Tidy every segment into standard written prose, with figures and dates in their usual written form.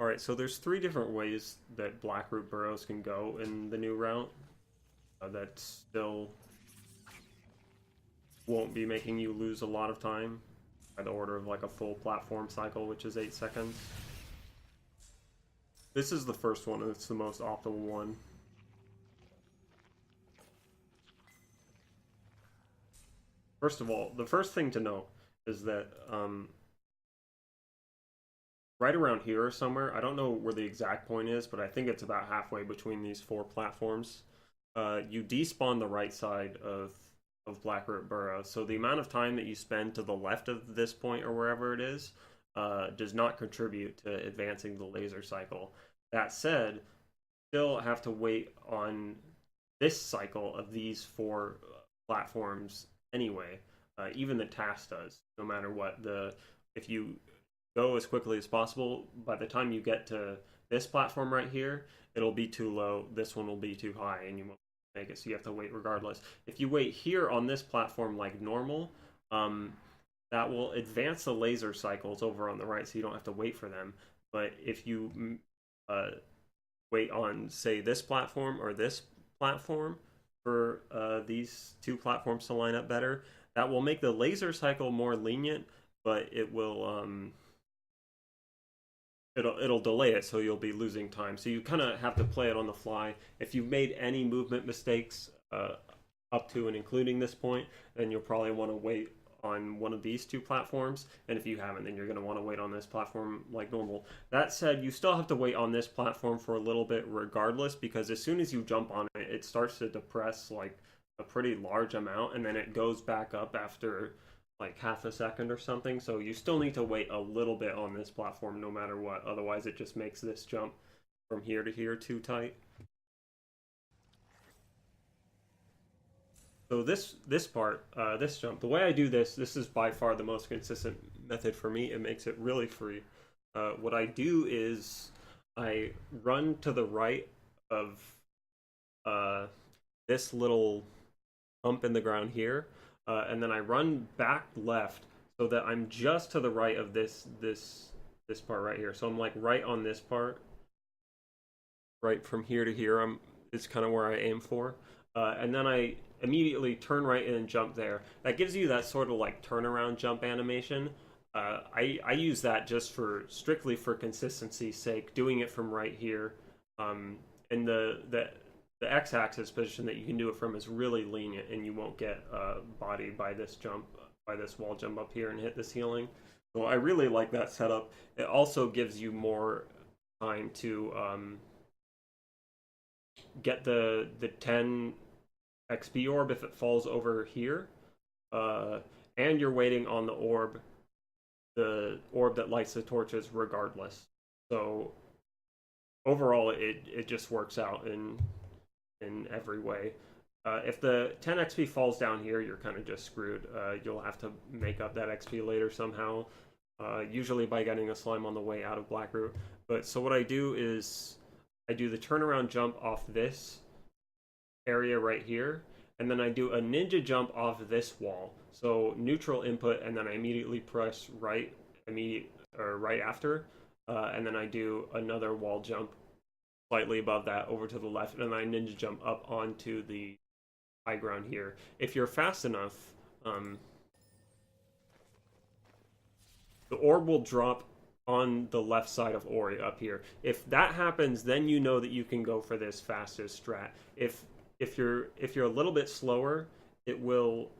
Alright, so there's three different ways that Blackroot burrows can go in the new route that still won't be making you lose a lot of time by the order of like a full platform cycle, which is 8 seconds. This is the first one, and it's the most optimal one. First of all, the first thing to note is that right around here or somewhere, I don't know where the exact point is, but I think it's about halfway between these four platforms. You despawn the right side of Blackroot Burrow, so the amount of time that you spend to the left of this point or wherever it is does not contribute to advancing the laser cycle. That said, still have to wait on this cycle of these four platforms anyway. Even the task does, no matter what. If you go as quickly as possible, by the time you get to this platform right here, it'll be too low. This one will be too high, and you won't make it. So you have to wait regardless. If you wait here on this platform like normal, that will advance the laser cycles over on the right, so you don't have to wait for them. But if you wait on, say, this platform or this platform for these two platforms to line up better, that will make the laser cycle more lenient, but it will it'll delay it, so you'll be losing time. So you kind of have to play it on the fly. If you've made any movement mistakes up to and including this point, then you'll probably want to wait on one of these two platforms, and if you haven't, then you're going to want to wait on this platform like normal. That said, you still have to wait on this platform for a little bit regardless, because as soon as you jump on it, it starts to depress like a pretty large amount, and then it goes back up after like half a second or something. So you still need to wait a little bit on this platform no matter what, otherwise it just makes this jump from here to here too tight. So this part, this jump, the way I do this is by far the most consistent method for me. It makes it really free. What I do is I run to the right of this little hump in the ground here, and then I run back left so that I'm just to the right of this part right here. So I'm like right on this part, right from here to here. It's kind of where I aim for, and then I immediately turn right and jump there. That gives you that sort of like turnaround jump animation. I use that just for strictly for consistency's sake, doing it from right here. And the x-axis position that you can do it from is really lenient, and you won't get bodied by this jump, by this wall jump up here and hit the ceiling. So I really like that setup. It also gives you more time to get the 10 XP orb if it falls over here, and you're waiting on the orb that lights the torches regardless. So overall, it just works out in every way. If the 10 XP falls down here, you're kind of just screwed. You'll have to make up that XP later somehow, usually by getting a slime on the way out of Blackroot. But so what I do is I do the turnaround jump off this area right here, and then I do a ninja jump off this wall. So neutral input, and then I immediately press right right after, and then I do another wall jump slightly above that over to the left, and then I ninja jump up onto the high ground here. If you're fast enough, the orb will drop on the left side of Ori up here. If that happens, then you know that you can go for this fastest strat. If you're a little bit slower, it will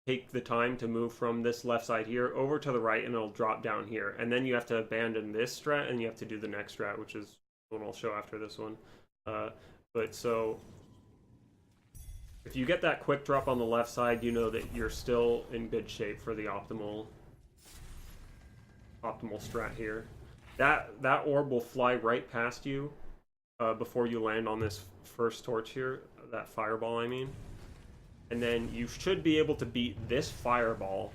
take the time to move from this left side here over to the right, and it'll drop down here. And then you have to abandon this strat, and you have to do the next strat, which is one I'll show after this one. But so if you get that quick drop on the left side, you know that you're still in good shape for the optimal strat here. That orb will fly right past you before you land on this first torch here, that fireball I mean. And then you should be able to beat this fireball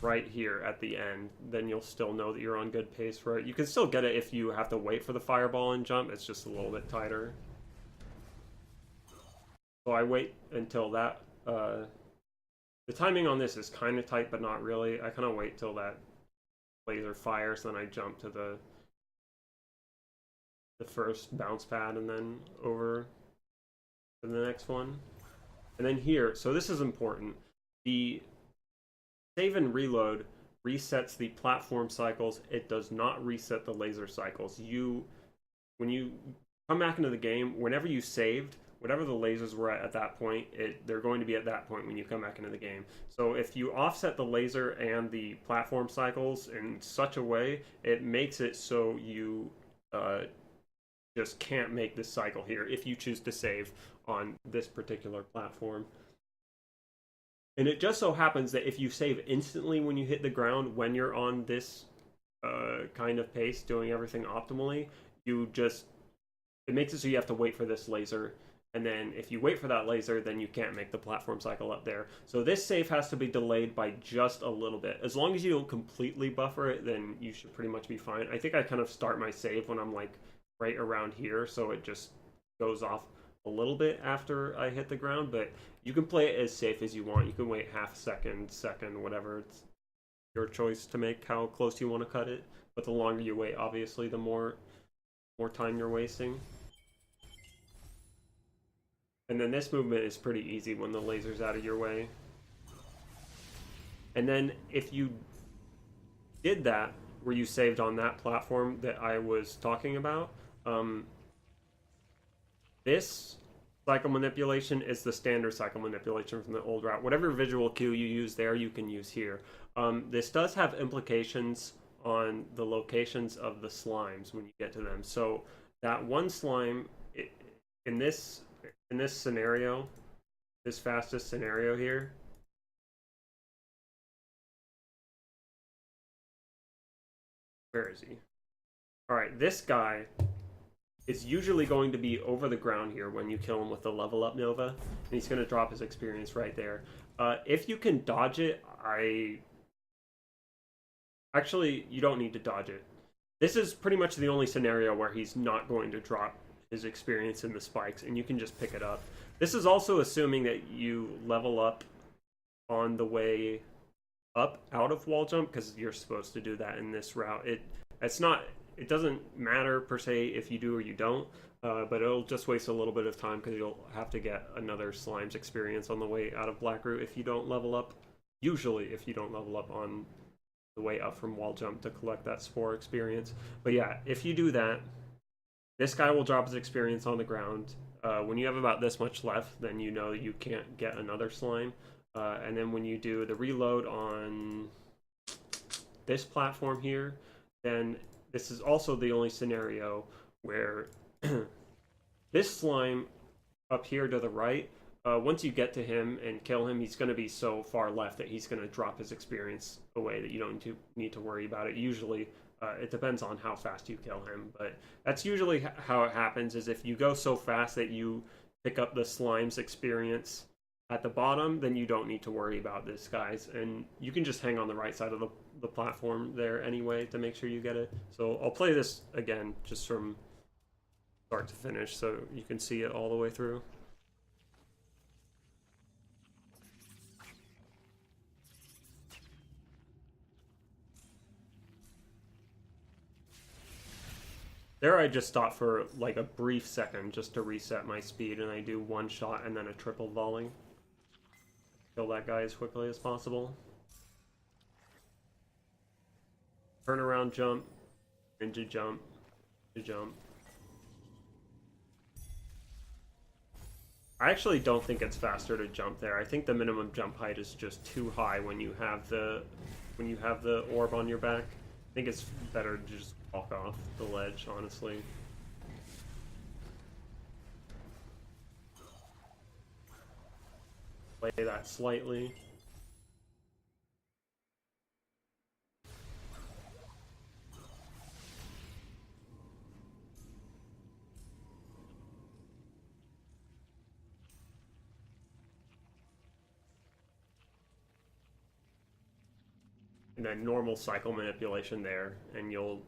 right here at the end. Then you'll still know that you're on good pace for it. You can still get it if you have to wait for the fireball and jump. It's just a little bit tighter. So I wait until that... the timing on this is kind of tight, but not really. I kind of wait till that laser fires, then I jump to the first bounce pad and then over to the next one. And then here, so this is important. The save and reload resets the platform cycles. It does not reset the laser cycles. When you come back into the game, whenever you saved, whatever the lasers were at that point, they're going to be at that point when you come back into the game. So if you offset the laser and the platform cycles in such a way, it makes it so you just can't make this cycle here if you choose to save on this particular platform. And it just so happens that if you save instantly when you hit the ground, when you're on this kind of pace, doing everything optimally, it makes it so you have to wait for this laser. And then if you wait for that laser, then you can't make the platform cycle up there. So this save has to be delayed by just a little bit. As long as you don't completely buffer it, then you should pretty much be fine. I think I kind of start my save when I'm like right around here, so it just goes off a little bit after I hit the ground, but you can play it as safe as you want. You can wait half second, whatever. It's your choice to make how close you want to cut it. But the longer you wait, obviously, the more time you're wasting. And then this movement is pretty easy when the laser's out of your way. And then if you did that, where you saved on that platform that I was talking about, this cycle manipulation is the standard cycle manipulation from the old route. Whatever visual cue you use there, you can use here. This does have implications on the locations of the slimes when you get to them. So that one slime, in this scenario, this fastest scenario here, where is he? All right, this guy is usually going to be over the ground here when you kill him with the level up Nova, and he's going to drop his experience right there. If you can dodge it, actually, you don't need to dodge it. This is pretty much the only scenario where he's not going to drop his experience in the spikes, and you can just pick it up. This is also assuming that you level up on the way up out of wall jump, because you're supposed to do that in this route. It doesn't matter per se if you do or you don't, but it'll just waste a little bit of time because you'll have to get another slimes experience on the way out of Blackroot if you don't level up. Usually, if you don't level up on the way up from wall jump to collect that spore experience. But yeah, if you do that, this guy will drop his experience on the ground. When you have about this much left, then you know you can't get another slime. And then when you do the reload on this platform here, then this is also the only scenario where this slime up here to the right, once you get to him and kill him, he's going to be so far left that he's going to drop his experience away that you don't need to worry about it. Usually, it depends on how fast you kill him, but that's usually how it happens, is if you go so fast that you pick up the slime's experience at the bottom, then you don't need to worry about this, guys. And you can just hang on the right side of the platform there anyway to make sure you get it. So I'll play this again just from start to finish so you can see it all the way through. There I just stop for like a brief second just to reset my speed, and I do one shot and then a triple volley. Kill that guy as quickly as possible. Turn around jump, ninja jump, to jump. I actually don't think it's faster to jump there. I think the minimum jump height is just too high when you have the orb on your back. I think it's better to just walk off the ledge, honestly. Play that slightly. And then normal cycle manipulation there, and you'll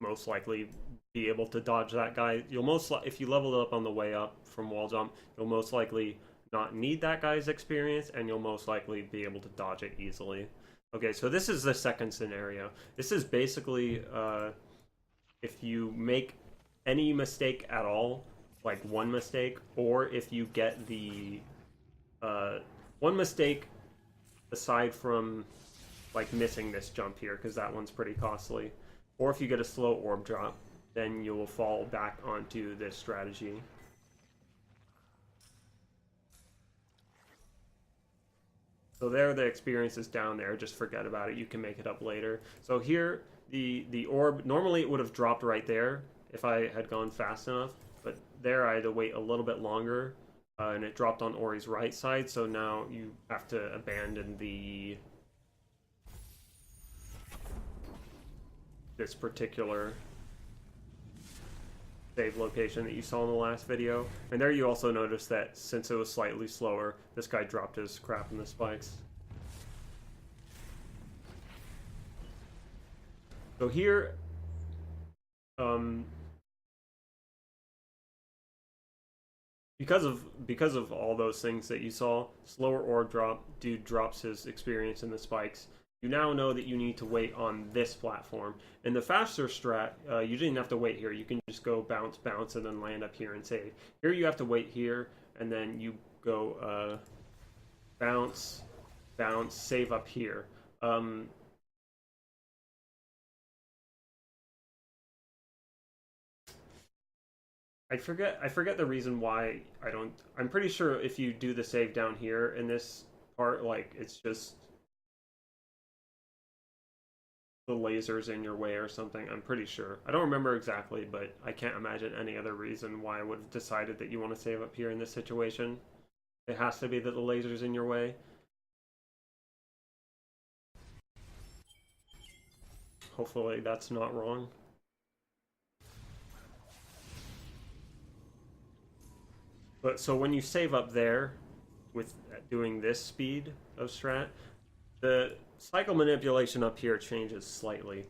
most likely be able to dodge that guy. If you leveled up on the way up from wall jump, you'll most likely not need that guy's experience, and you'll most likely be able to dodge it easily. Okay, so this is the second scenario. This is basically if you make any mistake at all, like one mistake, or if you get the uh, one mistake aside from like missing this jump here, because that one's pretty costly, or if you get a slow orb drop, then you will fall back onto this strategy. So there, the experience is down there. Just forget about it. You can make it up later. So here, the orb, normally it would have dropped right there if I had gone fast enough. But there, I had to wait a little bit longer, and it dropped on Ori's right side. So now you have to abandon this particular save location that you saw in the last video. And there you also notice that since it was slightly slower, this guy dropped his crap in the spikes. So here, because of all those things that you saw, slower orb drop, dude drops his experience in the spikes. You now know that you need to wait on this platform. In the faster strat, you didn't have to wait here. You can just go bounce, bounce, and then land up here and save. Here you have to wait here, and then you go bounce, bounce, save up here. I forget the reason why I don't. I'm pretty sure if you do the save down here in this part, like it's just the lasers in your way or something. I'm pretty sure. I don't remember exactly, but I can't imagine any other reason why I would have decided that you want to save up here in this situation. It has to be that the laser's in your way. Hopefully that's not wrong. But so when you save up there with doing this speed of strat, the cycle manipulation up here changes slightly.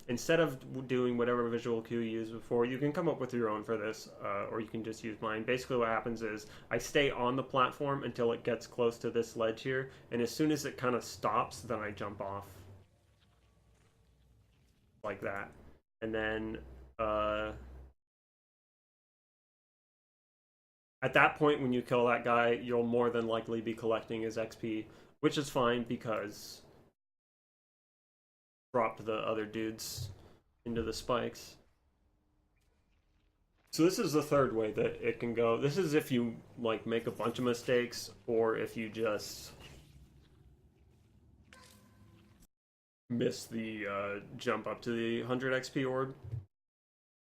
Instead of doing whatever visual cue you used before, you can come up with your own for this, or you can just use mine. Basically what happens is I stay on the platform until it gets close to this ledge here, and as soon as it kind of stops, then I jump off. Like that. And then at that point, when you kill that guy, you'll more than likely be collecting his XP, which is fine because dropped the other dudes into the spikes. So this is the third way that it can go. This is if you like make a bunch of mistakes, or if you just miss the jump up to the 100 XP orb.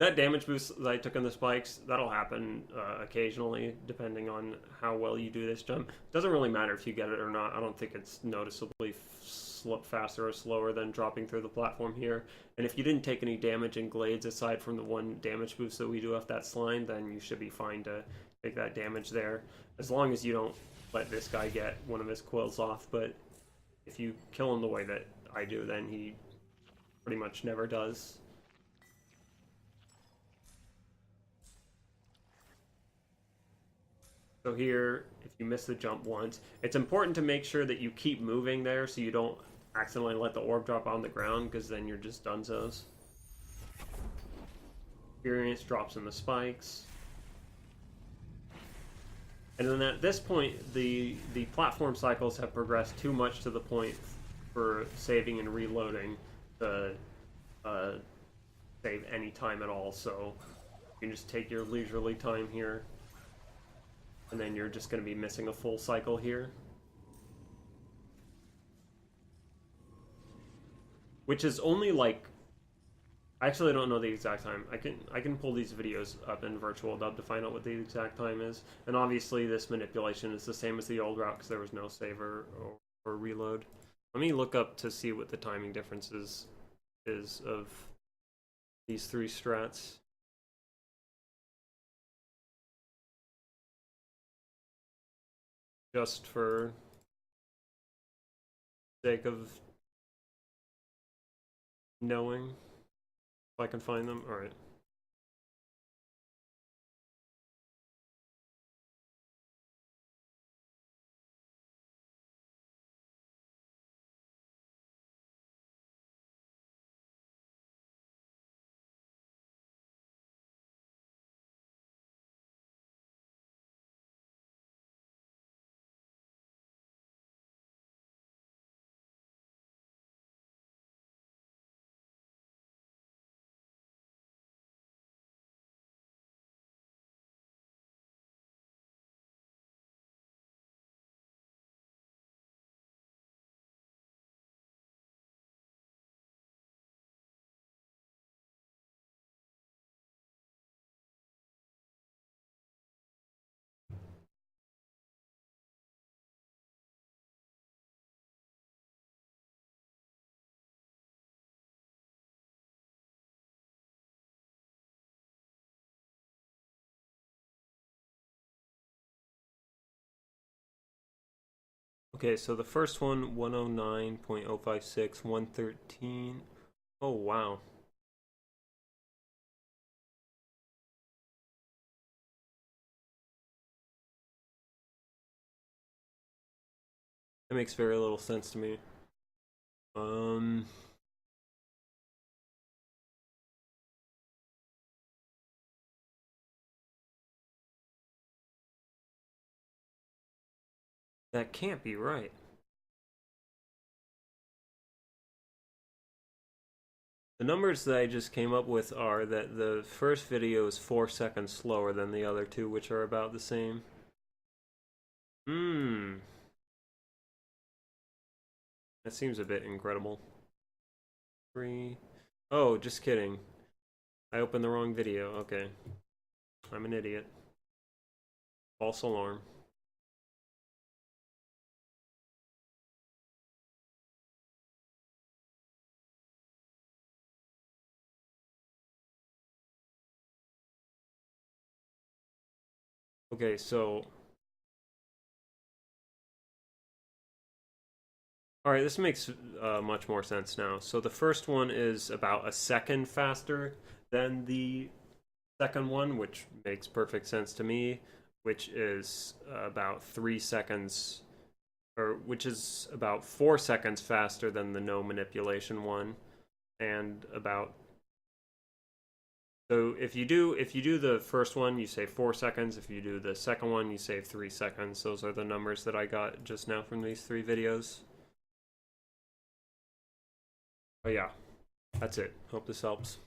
That damage boost that I took on the spikes, that'll happen occasionally, depending on how well you do this jump. Doesn't really matter if you get it or not. I don't think it's noticeably faster or slower than dropping through the platform here. And if you didn't take any damage in Glades aside from the one damage boost that we do off that slime, then you should be fine to take that damage there. As long as you don't let this guy get one of his quills off. But if you kill him the way that I do, then he pretty much never does. So here, if you miss the jump once, it's important to make sure that you keep moving there so you don't accidentally let the orb drop on the ground, because then you're just dunzos. Experience drops in the spikes. And then at this point, the platform cycles have progressed too much to the point for saving and reloading to save any time at all. So you can just take your leisurely time here. And then you're just going to be missing a full cycle here. Which is only like... I actually don't know the exact time. I can pull these videos up in virtual dub to find out what the exact time is. And obviously this manipulation is the same as the old route because there was no save or reload. Let me look up to see what the timing differences is of these three strats. Just for sake of knowing if I can find them. All right. Okay, so the first one, 109.056, 113. Oh, wow. That makes very little sense to me. Um, that can't be right. The numbers that I just came up with are that the first video is 4 seconds slower than the other two, which are about the same. Hmm, that seems a bit incredible. 3. Oh, just kidding. I opened the wrong video. Okay. I'm an idiot. False alarm. Okay, so all right, this makes much more sense now. So the first one is about a second faster than the second one, which makes perfect sense to me, which is about 3 seconds, or which is about 4 seconds faster than the no manipulation one, and about so if you do the first one, you save 4 seconds. If you do the second one, you save 3 seconds. Those are the numbers that I got just now from these three videos. But yeah, that's it. Hope this helps.